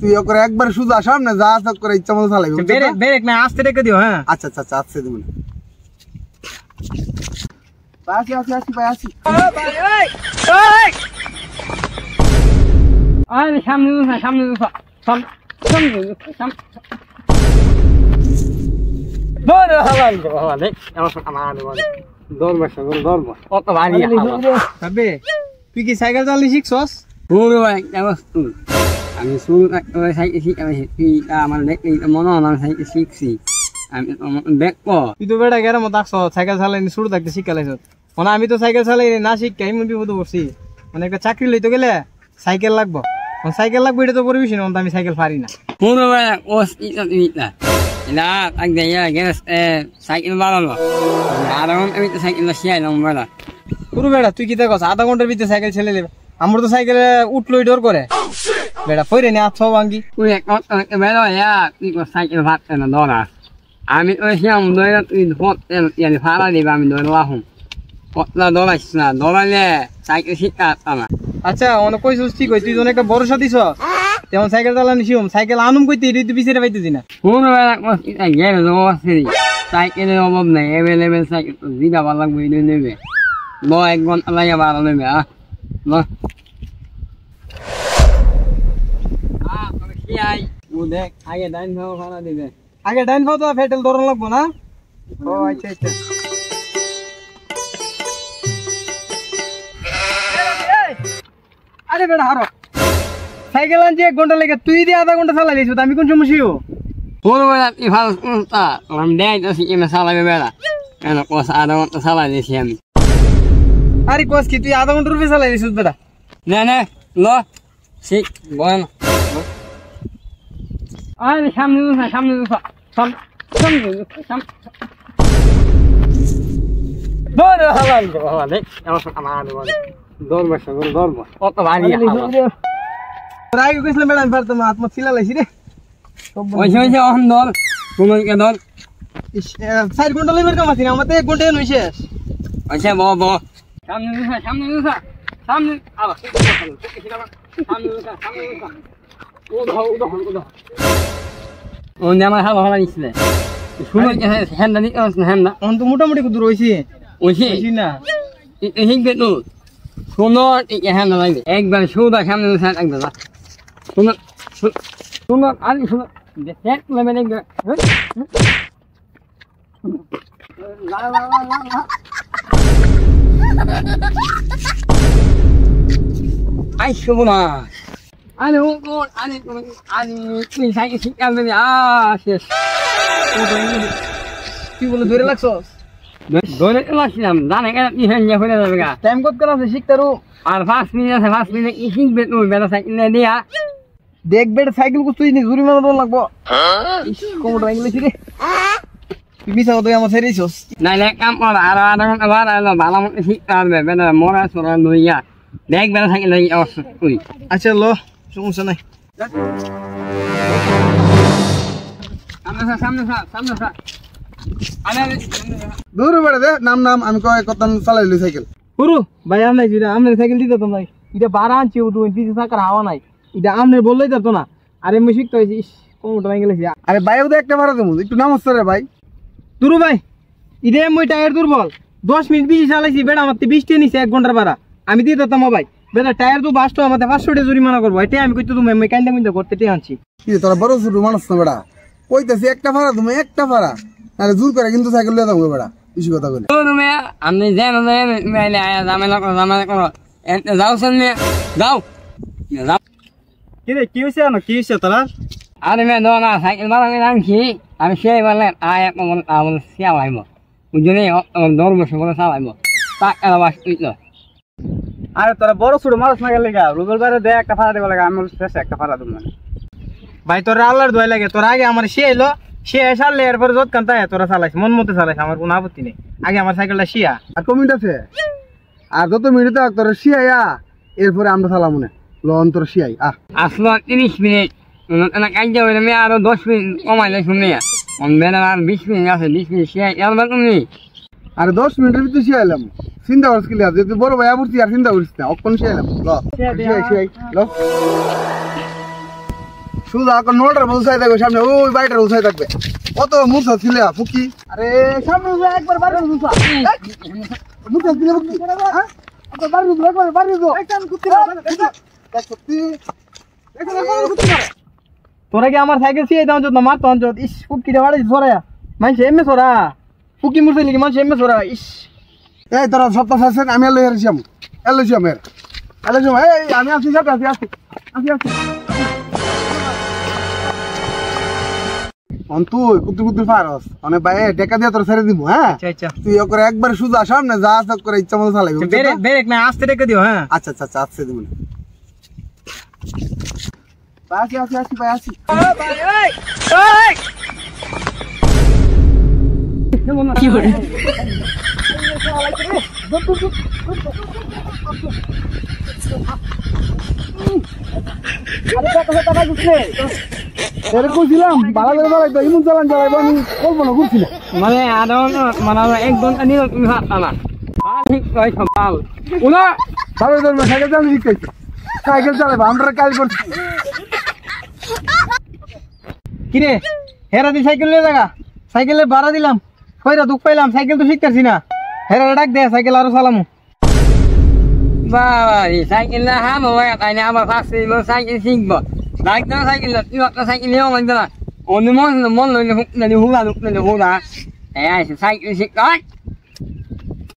তুই করে একবার শুধু সামনে যা সব করে ইচ্ছা মতো চালাবি ব্রেক না আস্তে রেখে দিও হ্যাঁ আচ্ছা আচ্ছা আচ্ছা আস্তে দেবো না আসি আসি আসি ভাই আসি আরে সামনে সামনে তুই কি সাইকেল চালিয়ে শিখছস আমি আমার মনে হয় আমি সাইকেল শিখছি আমি দেখবো তুই তো বেটা গেরাম দেখছ সাইকেল চালাই শুরু থাকতে শিখালাইছ মানে আমি তো সাইকেল চালাই না শিখে আমি বিপদ করছি মানে একটা চাকরি লইতে গেলে সাইকেল লাগবো সাইকেল লাগবে এটা তো পরিবেশ না আমি সাইকেল পারি না সাইকেল বাড়ালো আধা ঘন্টার ভিতরে সাইকেল শিয়াইলাম বেড়া পুরো বেড়া তুই কি দেখছ আধা ঘন্টার ভিতরে সাইকেল ছেলে নেবে আমার তো সাইকেলে উঠলো ডোর করে বেড়া ফইরে নি আচ্ছা ভাঙ্গি তুই বেড়া তুই সাইকেল ভাবছে না ধরা আমি ওই শ্যাম দৌড়া তুই ভাড়া দিবে আমি দৌড়লাম কতলা দৌড়াইছিস না দৌড়াইলে সাইকেল শিখতে আসতাম না আচ্ছা অনেক কইছিস ঠিক তুই যখন একটা ভরসা দিছ তেমন সাইকেল চালানি শিখম সাইকেল আনুম কইতে তুই পিছিয়ে পাইতেছি না কোনো বেড়া সাইকেলের অভাব নাই এভেলেবেল সাইকেল যেটা ভালো লাগবে এটা নেবে 1 ঘন্টা লাগে ভাড়া নেবে দেখ আগে ডাইন ভাড়া দিবে আগে ডাইন ভাও তো ফেটেল ধরন লাগবো না ও আচ্ছা আচ্ছা আরে বেড়া হারো সাইকেল আনছি 1 ঘন্টা লেগে তুই দিয়ে আধা ঘন্টা চালাইলিস আমি কোন সমস্যা কোনো বেড়া তুই ভালো আমি দেখ চালাবে বেড়া কেন আধা ঘন্টা চালাই দিয়েছি আমি আরে কোস কি তুই আধা ঘন্টা রূপে চালাইলিস বেটা না না ল ঠিক বল আরে সামনে সামনে মোটামুটি দূর হয়েছি না একবার সুদা সামনে একবার শুনো আরে শুনো আই শুভ না আরে ও আরে তুই সাইকেল শিখতে শেষ কি বলে ধরে লাগছস ধরে লাগছিলাম জানে কেন কি হয়ে যাবে গা টাইম কত করে আছে শিখতারু আর 5 মিনিট আছে 5 মিনিট কি শিখবে তুই বেলা সাইকেল নিয়ে দিয়া দেখ বেটা সাইকেল কো তুই নি জরিমানা দন লাগবো কোমর ভাঙিলেছি রে তুই মিছা তো আমার ছেড়েছস নাইলে কাম কর আর আধা ঘন্টা বার আলো ভালো মতো শিখতে পারবে বেলা মরা সরা লইয়া দেখ বেলা সাইকেল লইয়া তুই আচ্ছা লো সমস্যা নাই সামনে দূর বেড়ে দে নাম নাম আমি কয় কত চালাইলি সাইকেল পুরু ভাই আমনে জিরা আমনে সাইকেল দিতে তো ভাই এটা বারা আনছি ও দুই পিছে চাকার হাওয়া নাই এটা আমনে বললেই তো না আরে আমি শিখতে হইছি কোমর ভাঙিলেছি আরে ভাই ওদের একটা ভাড়া দেবো একটু নাম হচ্ছে রে ভাই দুরু ভাই ইদে মই টায়ার দুর্বল 10 মিনিট বেশি চালাইছি বেটা আমার 20 টা নিছে 1 ঘন্টার ভাড়া আমি দিয়ে দিতাম ভাই বেটা টায়ার তো বাস্ট আমাদের 500 টাকা জরিমানা করব এটা আমি কইতে তুমি আমি কাইন্ডা মিন্ডা করতে আনছি কি তোরা বড় ছোট মানুষ না বেটা কইতাছি একটা ভাড়া তুমি একটা ভাড়া আরে জোর করে কিন্তু সাইকেল লয়ে যাবো বেটা বেশি কথা কইলে তুমি আমি যেন মেলে আয়া জামেলা করো এতে যাও শুনলে যাও কি রে কি হইছে না কি হইছে তোরা আরে মে দোনা সাইকেল বানাই আনছি আমি সেই বলে আয়া কোন আমল সিয়া লাইব বুঝলি দৌড় বসে বলে চালাইব টাকা বাস তুইলো আরে তোরা বড় ছোট মানুষ না গেলে গা রুবেলবারে দে একটা ভাড়া দেবা লাগে আমি শেষ একটা ভাড়া দেব না ভাই তোরা আল্লাহর দোয়া লাগে তোরা আগে আমার সে এলো সে এসালে এরপর যত কান্তা তোরা চালাইছ মন মতো চালাইছ আমার কোনো আপত্তি নেই আগে আমার সাইকেলটা শিয়া আর কমিট আছে আর যত মিনিট থাক তোরা শিয়াইয়া এরপরে আমরা চালাম মনে লন তোর শিয়াই আসলো 30 মিনিট না কাজে হইলে আমি আরো 10 মিনিট কমাইলে শুনে বেলা আর 20 মিনিট আছে 20 মিনিট শিয়াই এলবা তুমি আরে 10 মিনিটের ভিতরে শিয়াইলাম চিন্তা করছ কি লাভ যদি বড় ভাই আবুরতি আর চিন্তা করিস না অক্ষণ শিয়াইলাম ল শিয়াই ল শুধু এখন নোটার বসাই থাকবে সামনে ওই বাড়িটার বসাই থাকবে কত মুসা ছিল ফুকি আরে সামনে একবার বাড়ি মুসা মুসা ছিল ফুকি হ্যাঁ বাড়ি একবার বাড়ি তোরা কি আমার সাইকেল সিয়ে দাও যত মারতো অঞ্চল ইস ফুকিটা বাড়ি সরায়া মানুষ এমএ সরা ফুকি মুরতে লিখি মানুষ এমএ সরা ইস এই তোরা সপ্তাহ আছেন আমি এলো এসেছিলাম এই আমি আসি সাথে আসি তুই কুতুর কুতুর ফারস অনেক ভাই ডেকা দিয়ে তোর ছেড়ে দিব হ্যাঁ আচ্ছা আচ্ছা তুই ওকে একবার সুজা সামনে যা সব করে ইচ্ছা মতো চালাবি ব্রেক না আস্তে রেখে দিও হ্যাঁ আচ্ছা আসছে দিব আসি ভাই আসি কি করে কইছিলাম ভালো করে চালাইতো ইমন চালাইবো আমি কল্পনা করছিলাম মানে মানে একদম নিল তুমি হাত না ঠিক কই সম্পাল ওনা ভালো ধরবে সাইকেল চালানো শিখাইছি সাইকেল চালাবো আমরা কাজ করছি কিরে হেরা দি সাইকেল নিয়ে জায়গা সাইকেলে ভাড়া দিলাম কইরা দুঃখ পাইলাম সাইকেল তো শিখতেছি না হেরা ডাক দে সাইকেল আরো চালামু বাবা সাইকেল না হা মোবাইল তাই না আবার ফাস্ট সাইকেল শিখবো বাইক না সাইকেল না তুই একটা সাইকেল নিয়ে লাগবে না অন্য মন লইলে হুক না হুলা এই সাইকেল শিখ